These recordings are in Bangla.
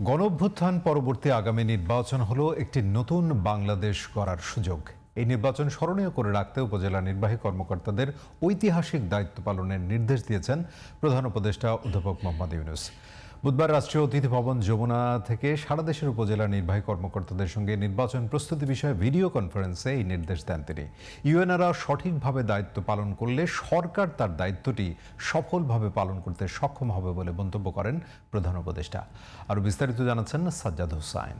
গণঅভ্যুত্থান পরবর্তী আগামী নির্বাচন হলো একটি নতুন বাংলাদেশ গড়ার সুযোগ। এই নির্বাচন স্মরণীয় করে রাখতে উপজেলা নির্বাহী কর্মকর্তাদের ঐতিহাসিক দায়িত্ব পালনের নির্দেশ দিয়েছেন প্রধান উপদেষ্টা অধ্যাপক মোহাম্মদ ইউনূস। বুধবার রাষ্ট্রীয় অতিথি ভবন যমুনা থেকে সারা দেশের উপজেলা নির্বাহী কর্মকর্তাদের সঙ্গে নির্বাচন প্রস্তুতি বিষয়ে ভিডিও কনফারেন্সে এই নির্দেশ দেন তিনি। ইউএনআররা সঠিকভাবে দায়িত্ব পালন করলে সরকার তার দায়িত্বটি সফলভাবে পালন করতে সক্ষম হবে বলে মন্তব্য করেন প্রধান উপদেষ্টা। আরও বিস্তারিত জানাচ্ছেন সাজ্জাদ হোসাইন।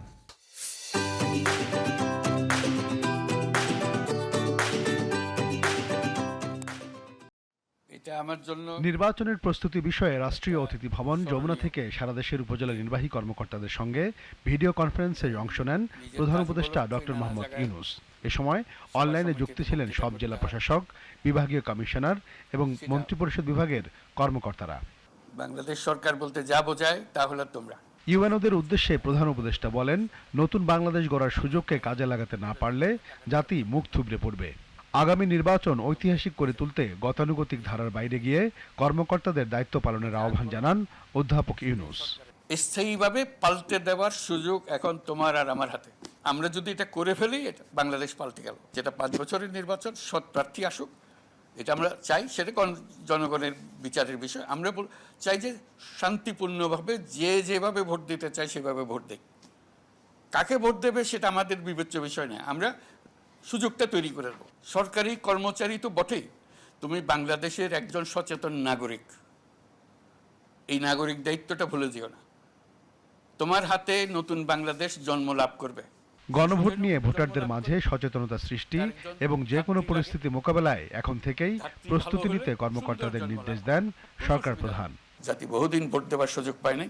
নির্বাচনের প্রস্তুতি বিষয়ে রাষ্ট্রীয় অতিথি ভবন যমুনা থেকে সারা দেশের উপজেলা নির্বাহী কর্মকর্তাদের সঙ্গে ভিডিও কনফারেন্সে অংশ নেন প্রধান উপদেষ্টা ডক্টর মোহাম্মদ ইউনূস। এ সময় অনলাইনে যুক্ত ছিলেন সব জেলা প্রশাসক, বিভাগীয় কমিশনার এবং মন্ত্রিপরিষদ বিভাগের কর্মকর্তারা। বাংলাদেশ সরকার বলতে যা বোঝায় তা হলো তোমরা। ইউএনওদের উদ্দেশ্যে প্রধান উপদেষ্টা বলেন, নতুন বাংলাদেশ গড়ার সুযোগকে কাজে লাগাতে না পারলে জাতি মুখ থুবড়ে পড়বে। আগামী নির্বাচন ঐতিহাসিক করে তুলতে গতানুগতিক ধারার বাইরে গিয়ে কর্মকর্তাদের দায়িত্ব পালনের আহ্বান জানান অধ্যাপক ইউনূস। স্থায়ীভাবে পাল্টে দেওয়ার সুযোগ এখন তোমার আর আমার হাতে। আমরা যদি এটা করে ফেলি, এটা বাংলাদেশ পাল্টে গেল। যেটা 5 বছরের নির্বাচন, সৎ প্রার্থী আসুক, এটা আমরা চাই। সেটা জনগণের বিচারের বিষয়। আমরা চাই যে শান্তিপূর্ণভাবে যেভাবে ভোট দিতে চাই সেভাবে ভোট দেয়। কাকে ভোট দেবে সেটা আমাদের বিবেচ্য বিষয় নয়। আমরা সুযোগটা তৈরি করে দেবো। সরকারি কর্মচারী তো বটেই, তুমি বাংলাদেশের একজন সচেতন নাগরিক। এই নাগরিক দায়িত্বটা ভুলে যেও না। তোমার হাতে নতুন বাংলাদেশ জন্ম লাভ করবে। গণভোট নিয়ে ভোটারদের মাঝে সচেতনতা সৃষ্টি এবং যে কোনো পরিস্থিতি মোকাবেলায় এখন থেকেই প্রস্তুতি নিতে কর্মকর্তাদের নির্দেশ দেন সরকার প্রধান। জাতি বহুদিন ভোট দেওয়ার সুযোগ পায়নি,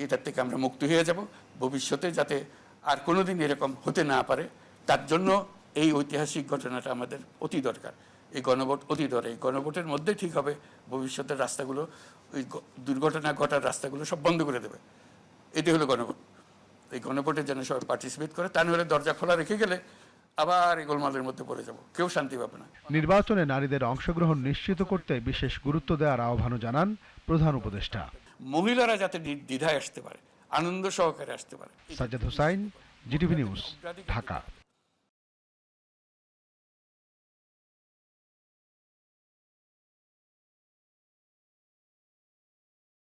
এটার থেকে আমরা মুক্ত হয়ে যাব। ভবিষ্যতে যাতে আর কোনোদিন এরকম হতে না পারে, তার জন্য এই ঐতিহাসিক ঘটনাটা আমাদের অতি দরকার। এই গণভোট অতি দরকার। এই গণভোটের মধ্যে ঠিক হবে ভবিষ্যতের রাস্তাগুলো, ওই দুর্ঘটনা ঘটার রাস্তাগুলো সব বন্ধ করে দেবে। এটি হলো গণভোট। এই গণভোটে যেন সবাই পার্টিসিপেট করে, তা নাহলে দরজা খোলা রেখে গেলে আবার এই গোলমালের মধ্যে পড়ে যাব, কেউ শান্তি পাবে না। নির্বাচনে নারীদের অংশগ্রহণ নিশ্চিত করতে বিশেষ গুরুত্ব দেওয়ার আহ্বানও জানান প্রধান উপদেষ্টা। মহিলারা যাতে দ্বিধায় আসতে পারে, আনন্দ সহকারে আসতে পারে। Sajjad Hossain, GTV news, Dhaka.